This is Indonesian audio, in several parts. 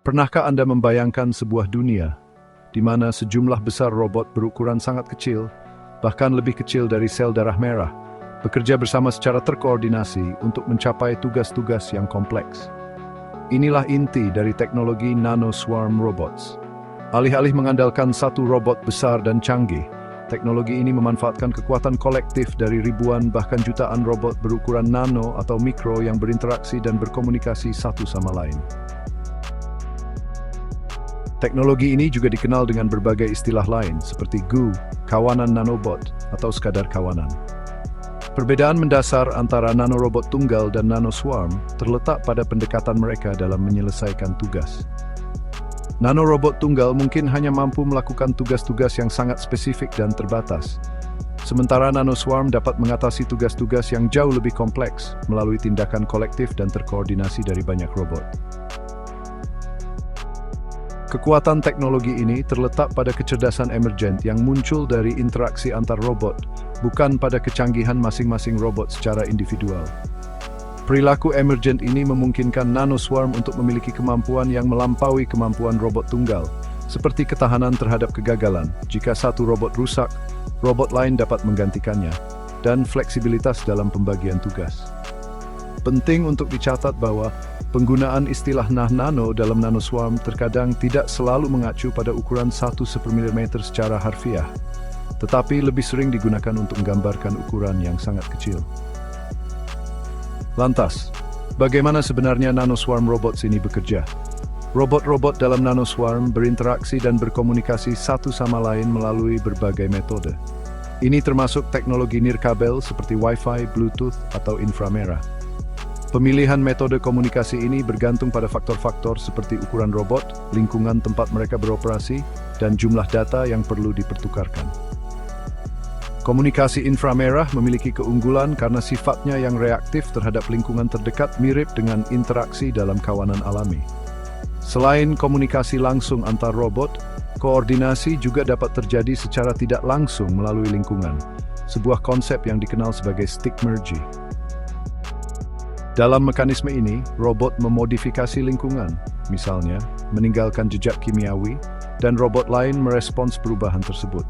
Pernahkah Anda membayangkan sebuah dunia di mana sejumlah besar robot berukuran sangat kecil, bahkan lebih kecil dari sel darah merah, bekerja bersama secara terkoordinasi untuk mencapai tugas-tugas yang kompleks? Inilah inti dari teknologi nanoswarm robots. Alih-alih mengandalkan satu robot besar dan canggih, teknologi ini memanfaatkan kekuatan kolektif dari ribuan bahkan jutaan robot berukuran nano atau mikro yang berinteraksi dan berkomunikasi satu sama lain. Teknologi ini juga dikenal dengan berbagai istilah lain seperti GU, kawanan nanobot, atau sekadar kawanan. Perbedaan mendasar antara nanorobot tunggal dan nanoswarm terletak pada pendekatan mereka dalam menyelesaikan tugas. Nanorobot tunggal mungkin hanya mampu melakukan tugas-tugas yang sangat spesifik dan terbatas, sementara nanoswarm dapat mengatasi tugas-tugas yang jauh lebih kompleks melalui tindakan kolektif dan terkoordinasi dari banyak robot. Kekuatan teknologi ini terletak pada kecerdasan emergent yang muncul dari interaksi antar robot, bukan pada kecanggihan masing-masing robot secara individual. Perilaku emergent ini memungkinkan nanoswarm untuk memiliki kemampuan yang melampaui kemampuan robot tunggal, seperti ketahanan terhadap kegagalan. Jika satu robot rusak, robot lain dapat menggantikannya, dan fleksibilitas dalam pembagian tugas. Penting untuk dicatat bahwa penggunaan istilah nano dalam nanoswarm terkadang tidak selalu mengacu pada ukuran 1/1000 secara harfiah, tetapi lebih sering digunakan untuk menggambarkan ukuran yang sangat kecil. Lantas, bagaimana sebenarnya nanoswarm robots ini bekerja? Robot-robot dalam nanoswarm berinteraksi dan berkomunikasi satu sama lain melalui berbagai metode. Ini termasuk teknologi nirkabel seperti Wi-Fi, Bluetooth, atau inframerah. Pemilihan metode komunikasi ini bergantung pada faktor-faktor seperti ukuran robot, lingkungan tempat mereka beroperasi, dan jumlah data yang perlu dipertukarkan. Komunikasi inframerah memiliki keunggulan karena sifatnya yang reaktif terhadap lingkungan terdekat mirip dengan interaksi dalam kawanan alami. Selain komunikasi langsung antar robot, koordinasi juga dapat terjadi secara tidak langsung melalui lingkungan, sebuah konsep yang dikenal sebagai stickmergy. Dalam mekanisme ini, robot memodifikasi lingkungan, misalnya meninggalkan jejak kimiawi, dan robot lain merespons perubahan tersebut.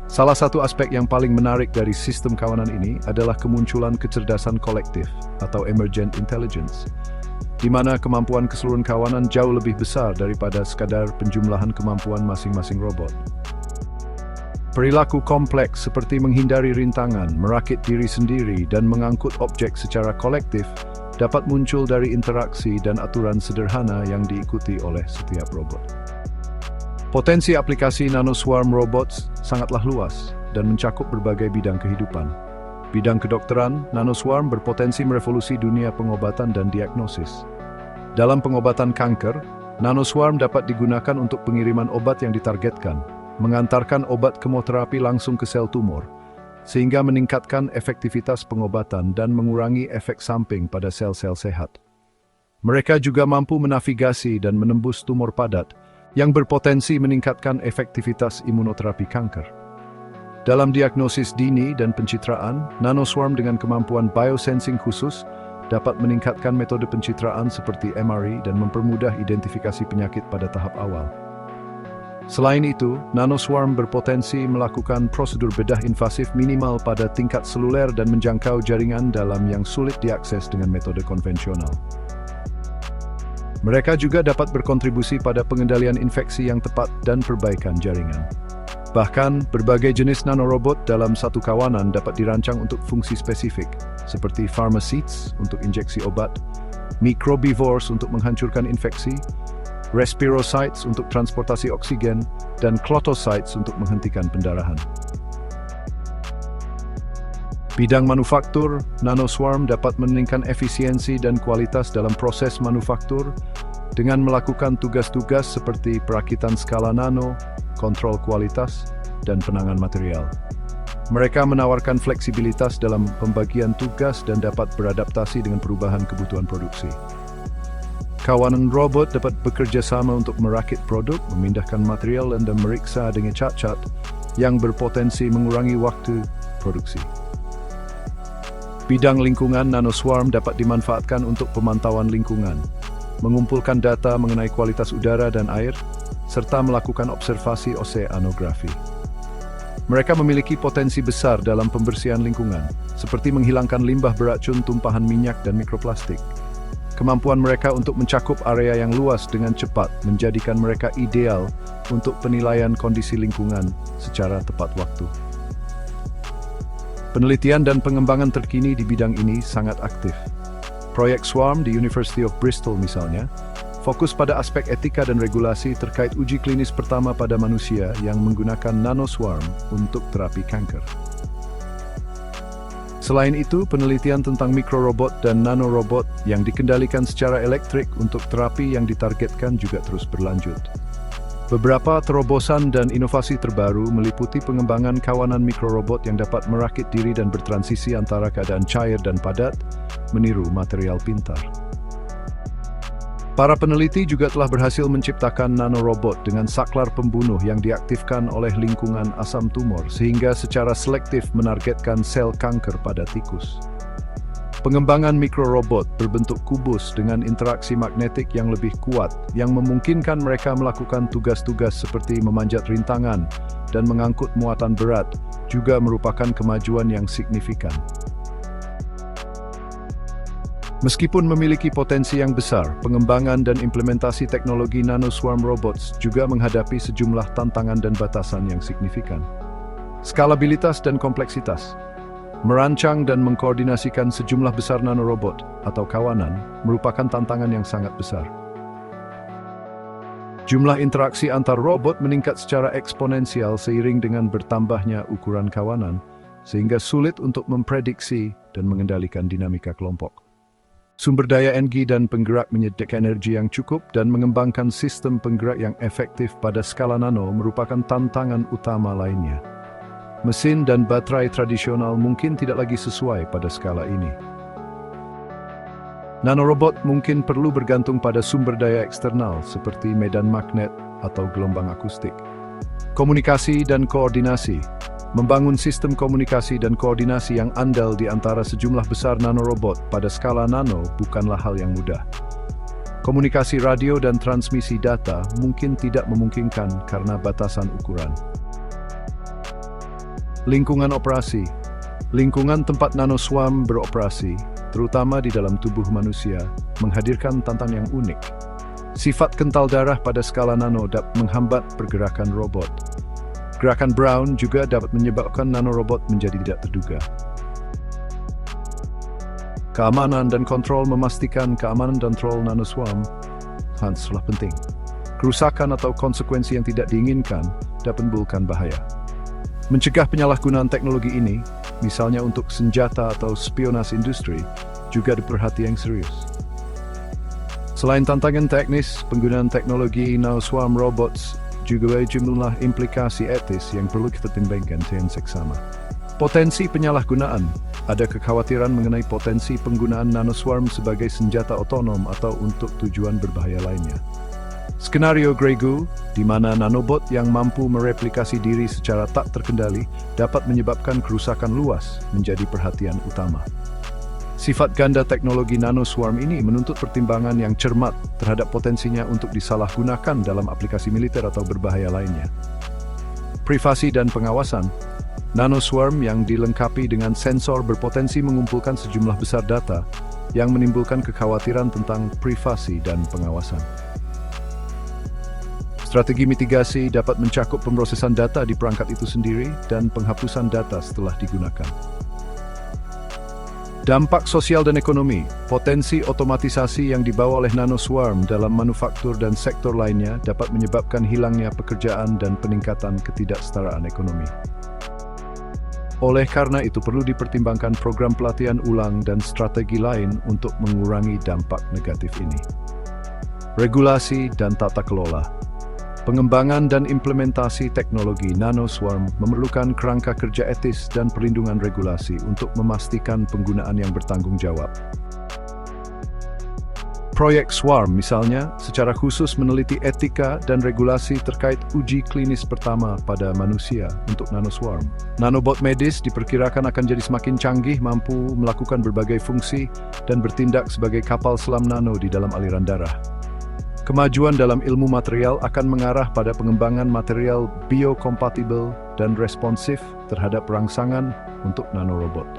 Salah satu aspek yang paling menarik dari sistem kawanan ini adalah kemunculan kecerdasan kolektif atau emergent intelligence, di mana kemampuan keseluruhan kawanan jauh lebih besar daripada sekadar penjumlahan kemampuan masing-masing robot. Perilaku kompleks seperti menghindari rintangan, merakit diri sendiri, dan mengangkut objek secara kolektif dapat muncul dari interaksi dan aturan sederhana yang diikuti oleh setiap robot. Potensi aplikasi nanoswarm robots sangatlah luas dan mencakup berbagai bidang kehidupan. Bidang kedokteran, nanoswarm berpotensi merevolusi dunia pengobatan dan diagnosis. Dalam pengobatan kanker, nanoswarm dapat digunakan untuk pengiriman obat yang ditargetkan, mengantarkan obat kemoterapi langsung ke sel tumor, sehingga meningkatkan efektivitas pengobatan dan mengurangi efek samping pada sel-sel sehat. Mereka juga mampu menavigasi dan menembus tumor padat, yang berpotensi meningkatkan efektivitas imunoterapi kanker. Dalam diagnosis dini dan pencitraan, nanoswarm dengan kemampuan biosensing khusus dapat meningkatkan metode pencitraan seperti MRI dan mempermudah identifikasi penyakit pada tahap awal. Selain itu, nanoswarm berpotensi melakukan prosedur bedah invasif minimal pada tingkat seluler dan menjangkau jaringan dalam yang sulit diakses dengan metode konvensional. Mereka juga dapat berkontribusi pada pengendalian infeksi yang tepat dan perbaikan jaringan. Bahkan, berbagai jenis nanorobot dalam satu kawanan dapat dirancang untuk fungsi spesifik, seperti pharmaceutes untuk injeksi obat, microbivores untuk menghancurkan infeksi, respirocytes untuk transportasi oksigen, dan clotocytes untuk menghentikan pendarahan. Bidang manufaktur, nanoswarm dapat meningkatkan efisiensi dan kualitas dalam proses manufaktur dengan melakukan tugas-tugas seperti perakitan skala nano, kontrol kualitas, dan penanganan material. Mereka menawarkan fleksibilitas dalam pembagian tugas dan dapat beradaptasi dengan perubahan kebutuhan produksi. Kawanan robot dapat bekerja sama untuk merakit produk, memindahkan material, dan memeriksa dengan cacat yang berpotensi mengurangi waktu produksi. Bidang lingkungan, nanoswarm dapat dimanfaatkan untuk pemantauan lingkungan. mengumpulkan data mengenai kualitas udara dan air, serta melakukan observasi oseanografi. Mereka memiliki potensi besar dalam pembersihan lingkungan, seperti menghilangkan limbah beracun, tumpahan minyak, dan mikroplastik. Kemampuan mereka untuk mencakup area yang luas dengan cepat menjadikan mereka ideal untuk penilaian kondisi lingkungan secara tepat waktu. Penelitian dan pengembangan terkini di bidang ini sangat aktif. Proyek Swarm di University of Bristol misalnya, fokus pada aspek etika dan regulasi terkait uji klinis pertama pada manusia yang menggunakan nanoswarm untuk terapi kanker. Selain itu, penelitian tentang mikrorobot dan nanorobot yang dikendalikan secara elektrik untuk terapi yang ditargetkan juga terus berlanjut. Beberapa terobosan dan inovasi terbaru meliputi pengembangan kawanan mikrorobot yang dapat merakit diri dan bertransisi antara keadaan cair dan padat, meniru material pintar. Para peneliti juga telah berhasil menciptakan nanorobot dengan saklar pembunuh yang diaktifkan oleh lingkungan asam tumor sehingga secara selektif menargetkan sel kanker pada tikus. Pengembangan mikrorobot berbentuk kubus dengan interaksi magnetik yang lebih kuat yang memungkinkan mereka melakukan tugas-tugas seperti memanjat rintangan dan mengangkut muatan berat juga merupakan kemajuan yang signifikan. Meskipun memiliki potensi yang besar, pengembangan dan implementasi teknologi nanoswarm robots juga menghadapi sejumlah tantangan dan batasan yang signifikan. Skalabilitas dan kompleksitas. Merancang dan mengkoordinasikan sejumlah besar nanorobot atau kawanan merupakan tantangan yang sangat besar. Jumlah interaksi antar robot meningkat secara eksponensial seiring dengan bertambahnya ukuran kawanan, sehingga sulit untuk memprediksi dan mengendalikan dinamika kelompok. Sumber daya energi dan penggerak menyediakan energi yang cukup dan mengembangkan sistem penggerak yang efektif pada skala nano merupakan tantangan utama lainnya. Mesin dan baterai tradisional mungkin tidak lagi sesuai pada skala ini. Nanorobot mungkin perlu bergantung pada sumber daya eksternal seperti medan magnet atau gelombang akustik. Komunikasi dan koordinasi. Membangun sistem komunikasi dan koordinasi yang andal di antara sejumlah besar nanorobot pada skala nano bukanlah hal yang mudah. Komunikasi radio dan transmisi data mungkin tidak memungkinkan karena batasan ukuran. Lingkungan operasi. Lingkungan tempat nanoswarm beroperasi, terutama di dalam tubuh manusia, menghadirkan tantangan yang unik. Sifat kental darah pada skala nano dapat menghambat pergerakan robot. Gerakan Brown juga dapat menyebabkan nanorobot menjadi tidak terduga. Keamanan dan kontrol. Memastikan keamanan dan kontrol nanoswarm sangatlah penting. Kerusakan atau konsekuensi yang tidak diinginkan dapat menimbulkan bahaya. Mencegah penyalahgunaan teknologi ini, misalnya untuk senjata atau spionase industri, juga diperhatikan serius. Selain tantangan teknis, penggunaan teknologi nanoswarm robots juga jumlah implikasi etis yang perlu kita timbangkan dengan seksama. Potensi penyalahgunaan. Ada kekhawatiran mengenai potensi penggunaan nanoswarm sebagai senjata otonom atau untuk tujuan berbahaya lainnya. Skenario Grey Goo, di mana nanobot yang mampu mereplikasi diri secara tak terkendali dapat menyebabkan kerusakan luas, menjadi perhatian utama. Sifat ganda teknologi nanoswarm ini menuntut pertimbangan yang cermat terhadap potensinya untuk disalahgunakan dalam aplikasi militer atau berbahaya lainnya. Privasi dan pengawasan. Nanoswarm yang dilengkapi dengan sensor berpotensi mengumpulkan sejumlah besar data yang menimbulkan kekhawatiran tentang privasi dan pengawasan. Strategi mitigasi dapat mencakup pemrosesan data di perangkat itu sendiri dan penghapusan data setelah digunakan. Dampak sosial dan ekonomi. Potensi otomatisasi yang dibawa oleh nanoswarm dalam manufaktur dan sektor lainnya dapat menyebabkan hilangnya pekerjaan dan peningkatan ketidaksetaraan ekonomi. Oleh karena itu perlu dipertimbangkan program pelatihan ulang dan strategi lain untuk mengurangi dampak negatif ini. Regulasi dan tata kelola. Pengembangan dan implementasi teknologi nanoswarm memerlukan kerangka kerja etis dan perlindungan regulasi untuk memastikan penggunaan yang bertanggung jawab. Proyek Swarm misalnya, secara khusus meneliti etika dan regulasi terkait uji klinis pertama pada manusia untuk nanoswarm. Nanobot medis diperkirakan akan jadi semakin canggih, mampu melakukan berbagai fungsi dan bertindak sebagai kapal selam nano di dalam aliran darah. Kemajuan dalam ilmu material akan mengarah pada pengembangan material biokompatibel dan responsif terhadap rangsangan untuk nanorobot.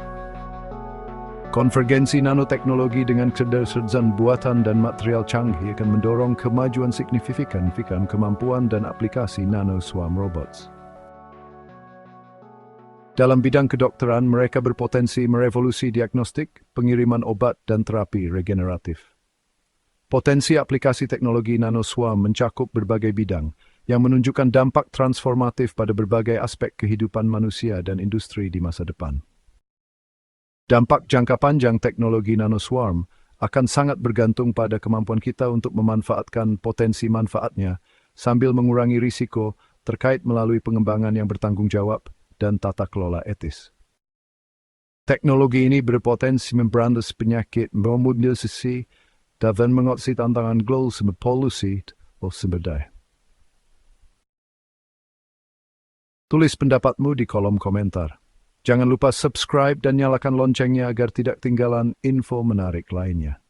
Konvergensi nanoteknologi dengan kecerdasan buatan dan material canggih akan mendorong kemajuan signifikan kemampuan dan aplikasi nanoswarm robots. Dalam bidang kedokteran, mereka berpotensi merevolusi diagnostik, pengiriman obat, dan terapi regeneratif. Potensi aplikasi teknologi nanoswarm mencakup berbagai bidang yang menunjukkan dampak transformatif pada berbagai aspek kehidupan manusia dan industri di masa depan. Dampak jangka panjang teknologi nanoswarm akan sangat bergantung pada kemampuan kita untuk memanfaatkan potensi manfaatnya sambil mengurangi risiko terkait melalui pengembangan yang bertanggung jawab dan tata kelola etis. Teknologi ini berpotensi memberantas penyakit, memobilisasi dan mengatasi tantangan global seperti polusi atau sumber daya. Tulis pendapatmu di kolom komentar. Jangan lupa subscribe dan nyalakan loncengnya agar tidak ketinggalan info menarik lainnya.